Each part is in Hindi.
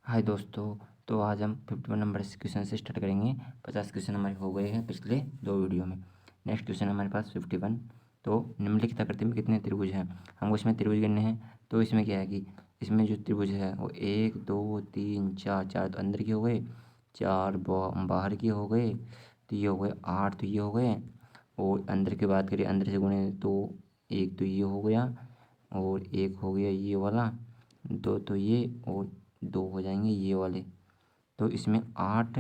हाय दोस्तों। तो आज हम 51 नंबर से क्वेश्चन से स्टार्ट करेंगे। 50 क्वेश्चन हमारे हो गए हैं पिछले 2 वीडियो में। नेक्स्ट क्वेश्चन हमारे पास 51। तो निम्नलिखित आकृति में कितने त्रिभुज हैं, हमको इसमें त्रिभुज गिनने हैं। तो इसमें क्या है कि इसमें जो त्रिभुज है वो 1 2 3 4, 4 तो अंदर के हो गए, 4 बाहर के हो गए, तो ये हो गए 8, तो ये हो गए। और अंदर की बात करें, अंदर से गुणे तो 1 तो ये हो गया, और 1 हो गया ये वाला, 2 तो ये, और 2 हो जाएंगे ये वाले। तो इसमें 8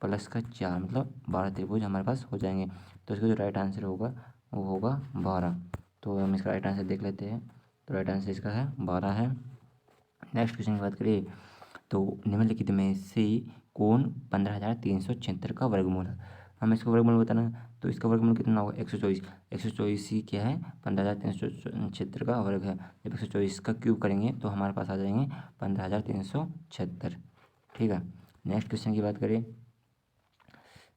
प्लस का 4 मतलब 12 त्रिभुज हमारे पास हो जाएंगे। तो इसका जो राइट आंसर होगा वो होगा 12। तो हम इसका राइट आंसर देख लेते हैं। तो राइट आंसर इसका है 12 है। नेक्स्ट क्वेश्चन की बात करिए तो निम्नलिखित में से कौन 15,376 का वर्गमूल है। हमें इसका वर्गमूल बताना है। तो इसका वर्गमूल कितना होगा 124। 124 ही क्या है 15,376 का वर्ग है। जब 124 का क्यूब करेंगे तो हमारे पास आ जाएंगे 15,376। ठीक है। नेक्स्ट क्वेश्चन की बात करें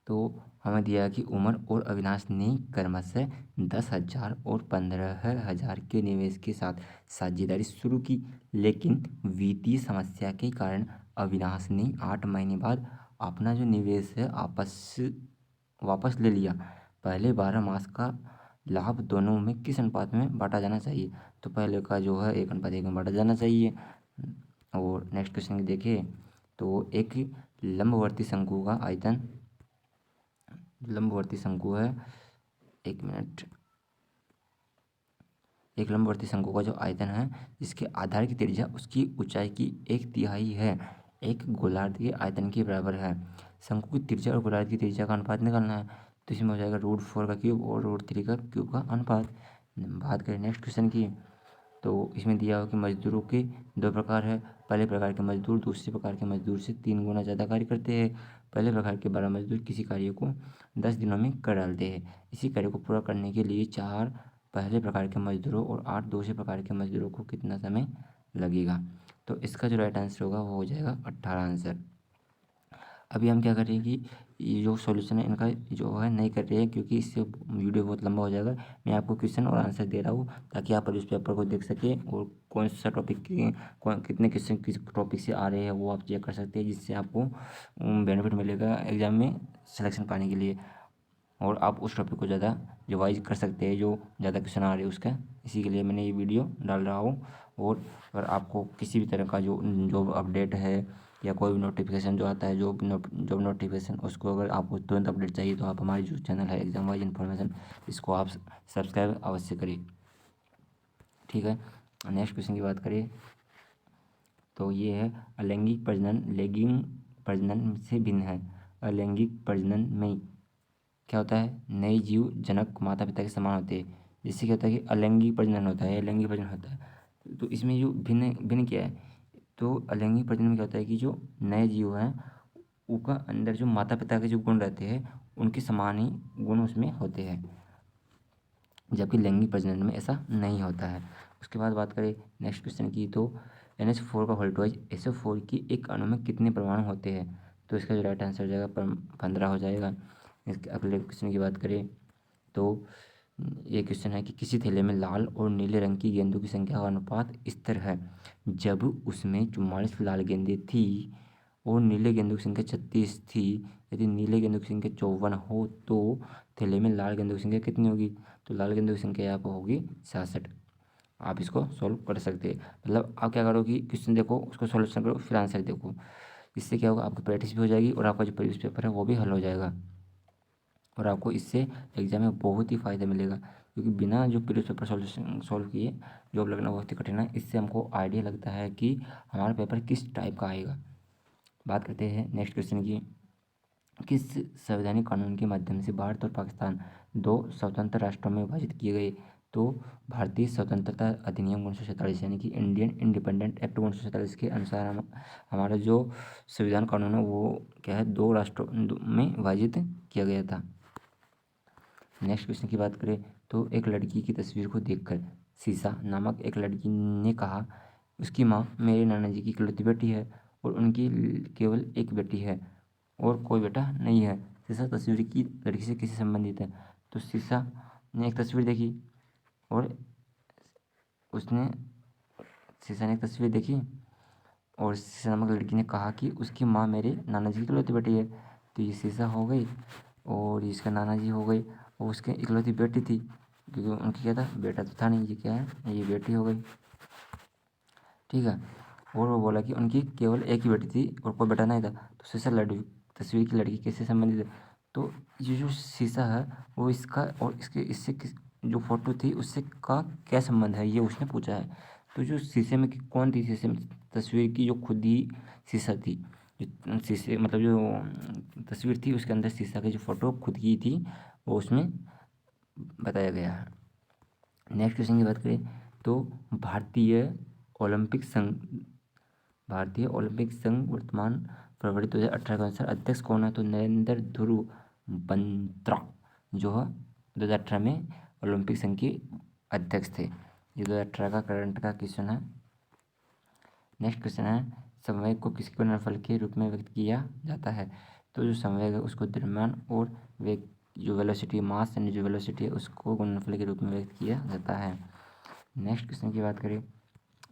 तो हमें दिया कि उमर और अविनाश ने क्रमशः 10,000 और 15,000 के निवेश के साथ साझेदारी शुरू की, लेकिन वित्तीय समस्या के कारण अविनाश ने 8 महीने बाद अपना जो निवेश है वापस ले लिया। पहले 12 मास का लाभ दोनों में किस अनुपात में बांटा जाना चाहिए। तो पहले का जो है 1:1 में बांटा जाना चाहिए। और नेक्स्ट क्वेश्चन देखिए तो एक लंबवर्ती शंकु है, एक मिनट। एक लंबवर्ती शंकु का जो आयतन है जिसके आधार की त्रिज्या उसकी ऊंचाई की 1/3 है, एक गोलार्ध के आयतन के बराबर है। शंकु की त्रिज्या और गोलार्ध की त्रिज्या का अनुपात निकालना है। तो इसमें हो जाएगा √4 का क्यूब और √3 का क्यूब का अनुपात। बात करें नेक्स्ट क्वेश्चन की तो इसमें दिया हो कि मजदूरों के 2 प्रकार है। पहले प्रकार के मजदूर दूसरे प्रकार के मजदूर से 3 गुना ज़्यादा कार्य करते हैं। पहले प्रकार के 12 मजदूर किसी कार्य को 10 दिनों में कर डालते हैं। इसी कार्य को पूरा करने के लिए 4 पहले प्रकार के मजदूरों और 8 दूसरे प्रकार के मजदूरों को कितना समय लगेगा। तो इसका जो राइट आंसर होगा वो हो जाएगा 18 आंसर। अभी हम क्या कर रहे हैं कि ये जो सॉल्यूशन है इनका जो है नहीं कर रहे हैं, क्योंकि इससे वीडियो बहुत लंबा हो जाएगा। मैं आपको क्वेश्चन और आंसर दे रहा हूँ ताकि आप इस पेपर को देख सकें और कौन सा टॉपिक की कौन कितने क्वेश्चन किस टॉपिक से आ रहे हैं वो आप चेक कर सकते हैं, जिससे आपको बेनिफिट मिलेगा एग्जाम में सिलेक्शन पाने के लिए। और आप उस टॉपिक को ज़्यादा रिवाइज कर सकते हैं जो ज़्यादा क्वेश्चन आ रहे हैं उसका। इसी के लिए मैंने ये वीडियो डाल रहा हूँ। और अगर आपको किसी भी तरह का जो जॉब अपडेट है या कोई भी नोटिफिकेशन जो आता है जॉब नोटिफिकेशन, उसको अगर आपको तुरंत अपडेट चाहिए तो आप हमारी जो चैनल है एग्जाम वाइज इन्फॉर्मेशन, इसको आप सब्सक्राइब अवश्य करिए। ठीक है। नेक्स्ट क्वेश्चन की बात करें तो ये है अलैंगिक प्रजनन लैंगिक प्रजनन से भिन्न है। अलैंगिक प्रजनन में क्या होता है नए जीव जनक माता पिता के समान होते हैं, जिससे क्या होता है कि अलैंगिक प्रजनन होता है, अलैंगिक प्रजनन होता है। तो इसमें जो भिन्न भिन्न क्या है, तो अलैंगिक प्रजनन में क्या होता है कि जो नए जीव हैं उनका अंदर जो माता पिता के जो गुण रहते हैं उनके समान ही गुण उसमें होते हैं, जबकि लैंगिक प्रजनन में ऐसा नहीं होता है। उसके बाद बात करें नेक्स्ट क्वेश्चन की तो NH4 का वोल्टेज SO4 की एक अणु में कितने परमाणु होते हैं। तो इसका जो राइट आंसर हो जाएगा 15 हो जाएगा। इसके अगले क्वेश्चन की बात करें तो ये क्वेश्चन है कि किसी थैले में लाल और नीले रंग की गेंदों की संख्या का अनुपात इस तरह है। जब उसमें 44 लाल गेंदें थी और नीले गेंदों की संख्या 36 थी, यदि नीले गेंदों की संख्या 54 हो तो थैले में लाल गेंदों की संख्या कितनी होगी। तो लाल गेंदों की संख्या यहाँ पर होगी 66। आप इसको सॉल्व कर सकते हैं। मतलब आप क्या करो कि क्वेश्चन देखो उसको सॉल्यूशन करो फिर आंसर देखो। इससे क्या होगा आपकी प्रैक्टिस भी हो जाएगी और आपका जो प्रीवियस पेपर है वो भी हल हो जाएगा। और आपको इससे एग्जाम में बहुत ही फ़ायदा मिलेगा, क्योंकि बिना जो प्रीवियस पेपर सॉल्यूशन सॉल्व किए जॉब लगना बहुत ही कठिन है। इससे हमको आइडिया लगता है कि हमारा पेपर किस टाइप का आएगा। बात करते हैं नेक्स्ट क्वेश्चन की। किस संवैधानिक कानून के माध्यम से भारत और पाकिस्तान 2 स्वतंत्र राष्ट्रों में विभाजित किए गए। तो भारतीय स्वतंत्रता अधिनियम 1947 यानी कि इंडियन इंडिपेंडेंट एक्ट 1947 के अनुसार हमारा जो संविधान कानून है वो क्या है 2 राष्ट्रों में विभाजित किया गया था। नेक्स्ट क्वेश्चन की बात करें तो एक लड़की की तस्वीर को देखकर सीसा नामक एक लड़की ने कहा उसकी माँ मेरे नाना जी की इकलौती बेटी है और उनकी केवल एक बेटी है और कोई बेटा नहीं है। सीसा तस्वीर की लड़की से किससे संबंधित है। तो सीसा ने एक तस्वीर देखी और उसने सीसा ने एक तस्वीर देखी और शीशा नामक लड़की ने कहा कि उसकी माँ मेरे नाना जी की इकलौती बेटी है। तो ये शीशा हो गई और इसका नाना जी हो गई और उसके इकलौती बेटी थी, क्योंकि उनकी क्या था, बेटा तो था नहीं, ये क्या है, ये बेटी हो गई। ठीक है। और वो बोला कि उनकी केवल एक ही बेटी थी और कोई बेटा नहीं था। तो शीशा तस्वीर की लड़की कैसे संबंधित है? तो ये जो शीशा है वो इसका और इसके इससे किस जो फोटो थी उससे का क्या संबंध है, ये उसने पूछा है। तो जो शीशे में कौन थी, शीशे में तस्वीर की जो खुद ही शीशा थी, जो शीशे मतलब जो तस्वीर थी उसके अंदर शीशा की जो फोटो खुद की थी वो उसमें बताया गया है। नेक्स्ट क्वेश्चन की बात करें तो भारतीय ओलंपिक संघ वर्तमान फरवरी 2018 के अनुसार अध्यक्ष कौन है? तो नरेंद्र ध्रुव बंत्रा जो है 2018 में ओलंपिक संघ के अध्यक्ष थे। ये 2018 का करंट का क्वेश्चन है। नेक्स्ट क्वेश्चन है संवेग को किसके गुणनफल के रूप में व्यक्त किया जाता है? तो जो संवेग है उसको द्रव्यमान और वेग जो वेलोसिटी मास यानी जो वेलोसिटी है उसको गुणनफल के रूप में व्यक्त किया जाता है। नेक्स्ट क्वेश्चन की बात करें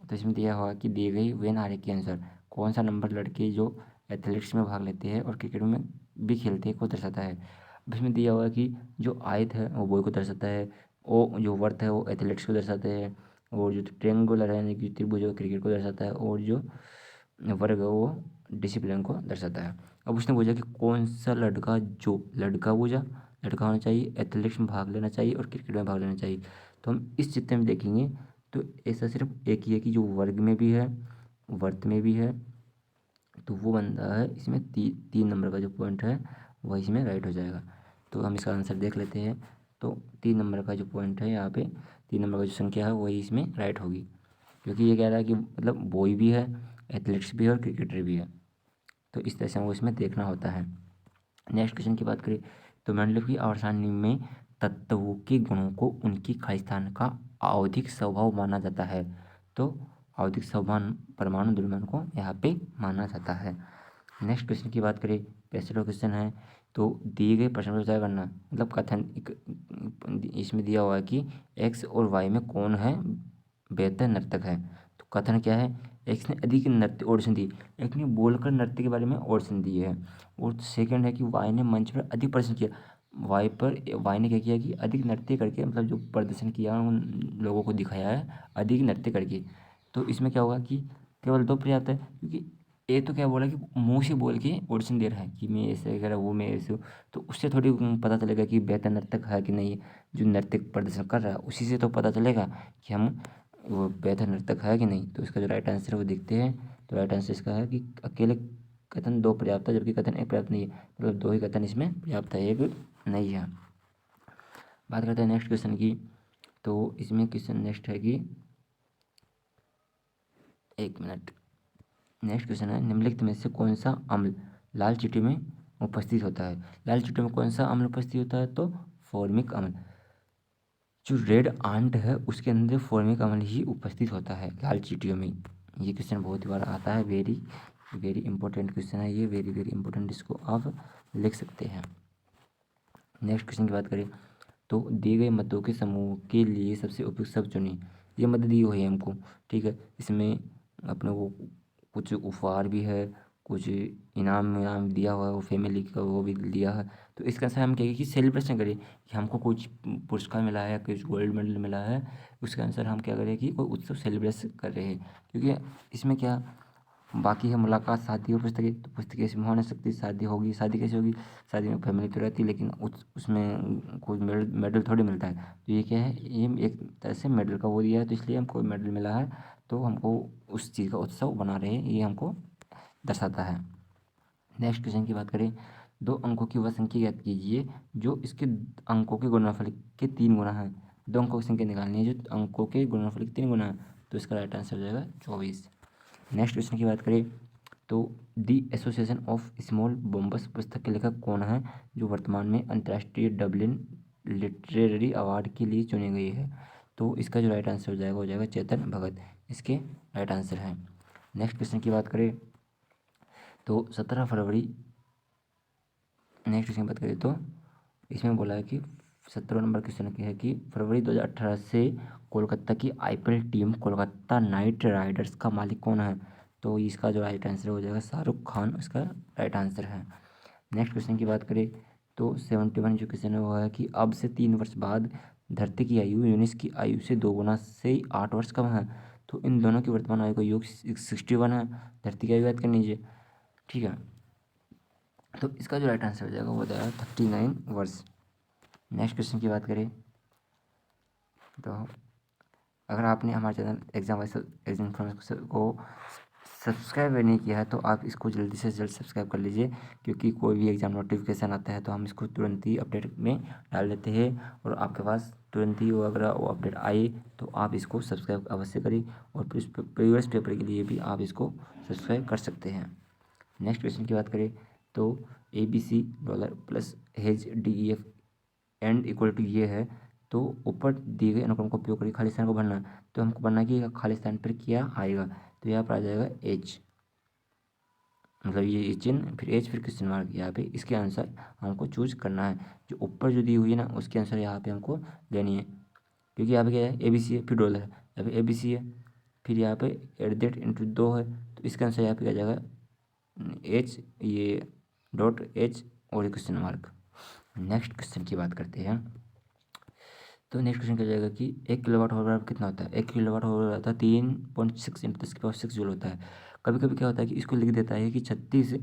तो इसमें दिया हुआ कि दी गई वेन आरेख के अनुसार कौन सा नंबर लड़के जो एथलेटिक्स में भाग लेते हैं और क्रिकेट में भी खेलते हैं को दर्शाता है? अब इसमें दिया हुआ है कि जो आयत है वो बॉय को दर्शाता है, वो जो वर्त है वो एथलेटिक्स को दर्शाते हैं, और जो ट्रेंगुलर है यानी कि त्रिभुज वो क्रिकेट को दर्शाता है, और जो वर्ग है वो डिसिप्लिन को दर्शाता है। अब उसने पूछा कि कौन सा लड़का होना चाहिए, एथलेटिक्स में भाग लेना चाहिए और क्रिकेट में भाग लेना चाहिए। तो हम इस चित्र में देखेंगे तो ऐसा सिर्फ एक ही है कि जो वर्ग में भी है वर्त में भी है, तो वो बंदा है इसमें 3 नंबर का जो पॉइंट है वह इसमें राइट हो जाएगा। तो हम इसका आंसर देख लेते हैं। तो 3 नंबर का जो पॉइंट है यहाँ पे 3 नंबर का जो संख्या है वही इसमें राइट होगी, क्योंकि ये कह रहा है कि मतलब बॉय भी है, एथलेटिक्स भी है और क्रिकेटर भी है। तो इस तरह से हमको इसमें देखना होता है। नेक्स्ट क्वेश्चन की बात करें तो मेंडलीव की आवर्सानी में तत्वों के गुणों को उनकी खालिस्तान का आवधिक स्वभाव माना जाता है। तो आवधिक स्वभाव परमाणु द्रव्यमान को यहाँ पे माना जाता है। नेक्स्ट क्वेश्चन की बात करें 65वां क्वेश्चन है तो दिए गए प्रश्न पर विचार करना, मतलब इसमें दिया हुआ है कि एक्स और वाई में कौन है बेहतर नर्तक है। तो कथन क्या है, एक्स ने अधिक नृत्य ऑडिशन दी, एक ने बोलकर नृत्य के बारे में ऑडिशन दी है, और सेकंड है कि वाई ने मंच पर अधिक प्रदर्शन किया। वाई ने क्या किया कि अधिक नृत्य करके मतलब जो प्रदर्शन किया उन लोगों को दिखाया है अधिक नृत्य करके। तो इसमें क्या होगा कि केवल 2 पर्याप्त है, क्योंकि ये तो क्या बोला कि मुंह से बोल के ऑडिशन दे रहा है कि मैं ऐसे कह रहा वो मैं ऐसे हूँ, तो उससे थोड़ी पता चलेगा कि बेहतर नर्तक है कि नहीं। जो नृत्य प्रदर्शन कर रहा है उसी से तो पता चलेगा कि हम वो बेहतर नर्तक है कि नहीं। तो इसका जो राइट आंसर है वो देखते हैं। तो राइट आंसर इसका है कि अकेले कथन 2 पर्याप्त है जबकि कथन 1 पर्याप्त नहीं है, मतलब 2 ही कथन इसमें पर्याप्त है, 1 नहीं है। बात करते हैं नेक्स्ट क्वेश्चन की। तो इसमें क्वेश्चन नेक्स्ट है कि 1 मिनट। नेक्स्ट क्वेश्चन है निम्नलिखित में से कौन सा अम्ल लाल चींटी में उपस्थित होता है? लाल चींटी में कौन सा अम्ल उपस्थित होता है? तो फॉर्मिक अम्ल। जो रेड आंट है उसके अंदर फॉर्मिक अम्ल ही उपस्थित होता है लाल चींटियों में। ये क्वेश्चन बहुत बार आता है, वेरी वेरी इंपॉर्टेंट क्वेश्चन है ये, वेरी वेरी इंपॉर्टेंट, इसको आप लिख सकते हैं। नेक्स्ट क्वेश्चन की बात करें तो दिए गए मतों के समूह के लिए सबसे उपयुक्त शब्द चुनिए। ये मत दी हुई है हमको, ठीक है। इसमें अपने को कुछ उपहार भी है, कुछ इनाम इनाम दिया हुआ है, वो फैमिली का वो भी दिया है। तो इसका आंसर हम कहेंगे कि सेलिब्रेशन करें कि हमको कुछ पुरस्कार मिला है, कुछ गोल्ड मेडल मिला है। उसका आंसर हम क्या करें कि कोई उत्सव सेलिब्रेट कर रहे हैं, क्योंकि इसमें क्या बाकी है मुलाकात शादी और पुस्तकें। तो पुस्तकें इसमें हो नहीं सकती, शादी होगी, शादी कैसे होगी, शादी में फैमिली तो रहती है लेकिन उसमें कोई मेडल मेडल थोड़ी मिलता है। तो ये क्या है, ये एक तरह से मेडल का वो दिया है, तो इसलिए हमको मेडल मिला है, तो हमको उस चीज़ का उत्सव बना रहे हैं, ये हमको दर्शाता है। नेक्स्ट क्वेश्चन की बात करें 2 अंकों की वह संख्या ज्ञात कीजिए जो इसके अंकों के गुणनफल के 3 गुना है। 2 अंकों की संख्या निकालनी है जो अंकों के गुणनफल के 3 गुना है। तो इसका राइट आंसर हो जाएगा 24। नेक्स्ट क्वेश्चन की बात करें तो दी एसोसिएशन ऑफ स्मॉल बॉम्बस पुस्तक के लेखक कौन है जो वर्तमान में अंतर्राष्ट्रीय डबलिन लिटरेरी अवार्ड के लिए चुनी गई है? तो इसका जो राइट आंसर हो जाएगा वो जाएगा चेतन भगत, इसके राइट आंसर है। नेक्स्ट क्वेश्चन की बात करें तो 17 फरवरी, नेक्स्ट क्वेश्चन की बात करें तो इसमें बोला है कि 17 नंबर क्वेश्चन है कि फरवरी 2018 से कोलकाता की IPL team Kolkata night Riders का मालिक कौन है? तो इसका जो राइट आंसर हो जाएगा शाहरुख खान, इसका राइट आंसर है। नेक्स्ट क्वेश्चन की बात करें तो 71 जो क्वेश्चन है वो है कि अब से 3 वर्ष बाद धरती की आयु यूनिस की आयु से 2 गुना से 8 वर्ष कम है। तो इन दोनों की वर्तमान आयु का योग 61 है। धरती की आयु याद कर लीजिए, ठीक है। तो इसका जो राइट आंसर हो जाएगा वो हो जाएगा 39 वर्ष। नेक्स्ट क्वेश्चन की बात करें तो अगर आपने हमारे चैनल एग्जाम इन्फॉर्मेशन को सब्सक्राइब नहीं किया है तो आप इसको जल्दी से जल्द सब्सक्राइब कर लीजिए, क्योंकि कोई भी एग्ज़ाम नोटिफिकेशन आता है तो हम इसको तुरंत ही अपडेट में डाल देते हैं और आपके पास तुरंत ही वो अगर वो अपडेट आए तो आप इसको सब्सक्राइब अवश्य करें। और प्रीवियस पेपर के लिए भी आप इसको सब्सक्राइब कर सकते हैं। नेक्स्ट क्वेश्चन की बात करें तो ABC डॉलर प्लस हेज DEF एंड इक्वल टू ये है। तो ऊपर दिए गए अनुक्रम का उपयोग करके खाली स्थान को भरना है। तो हमको भरना कि खाली स्थान पर क्या आएगा, तो यहाँ पर आ जाएगा H, मतलब ये चिन्ह फिर H फिर क्वेश्चन मार्क। यहाँ पे इसके आंसर हमको चूज करना है। जो ऊपर जो दी हुई है ना उसके आंसर यहाँ पे हमको लेनी है, क्योंकि यहाँ पे क्या है ABC है फिर डॉलर है, यहाँ पे ABC है फिर यहाँ पे @ इंटू 2 है। तो इसका आंसर यहाँ पे क्या जाएगा H, ये .H और क्वेश्चन मार्क। नेक्स्ट क्वेश्चन की बात करते हैं तो नेक्स्ट क्वेश्चन क्या जाएगा कि 1 किलोवाट आवर बराबर कितना होता है। 1 किलोवाट आवर होता है 3.6 × 10⁻6 जूल होता है। कभी कभी क्या होता है कि इसको लिख देता है कि 36 ×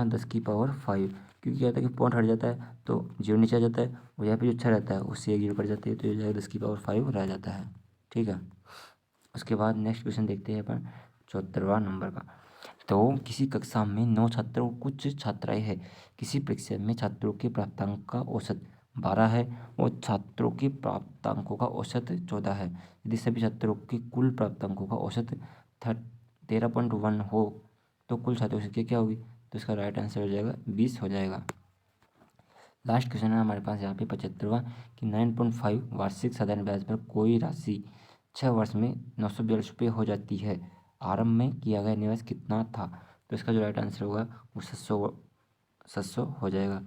10⁵, क्योंकि क्या होता है कि पॉइंट हट जाता है तो जीरो नीचे आ जाता है और यहाँ पे जो 6 रहता है उससे 1 जीरो कट जाती है तो ये जाएगा 10⁵ रह जाता है, ठीक है। उसके बाद नेक्स्ट क्वेश्चन देखते हैं अपन 74वां नंबर का। तो किसी कक्षा में 9 छात्रों कुछ छात्राएं हैं। किसी परीक्षा में छात्रों के प्राप्तांक का औसत 12 है और छात्रों के प्राप्तांकों का औसत 14 है। यदि सभी छात्रों के कुल प्राप्तांकों का औसत 13.1 हो तो कुल छात्रों की संख्या क्या होगी, तो इसका राइट आंसर हो जाएगा 20 हो जाएगा। लास्ट क्वेश्चन है हमारे पास यहाँ पे 75वां कि 9.5 वार्षिक साधारण ब्याज पर कोई राशि 6 वर्ष में 942 रुपये हो जाती है। आरंभ में किया गया निवेश कितना था, तो इसका जो राइट आंसर होगा वो 700 हो जाएगा।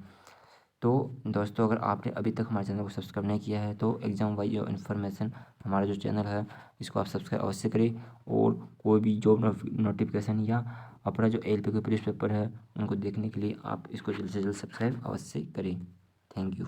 तो दोस्तों अगर आपने अभी तक हमारे चैनल को सब्सक्राइब नहीं किया है तो एग्जाम वाइज इन्फॉर्मेशन हमारा जो चैनल है इसको आप सब्सक्राइब अवश्य करें। और कोई भी जॉब नोटिफिकेशन या अपना जो LP के प्रीवियस पेपर है उनको देखने के लिए आप इसको जल्द से जल्द सब्सक्राइब अवश्य करें। Thank you.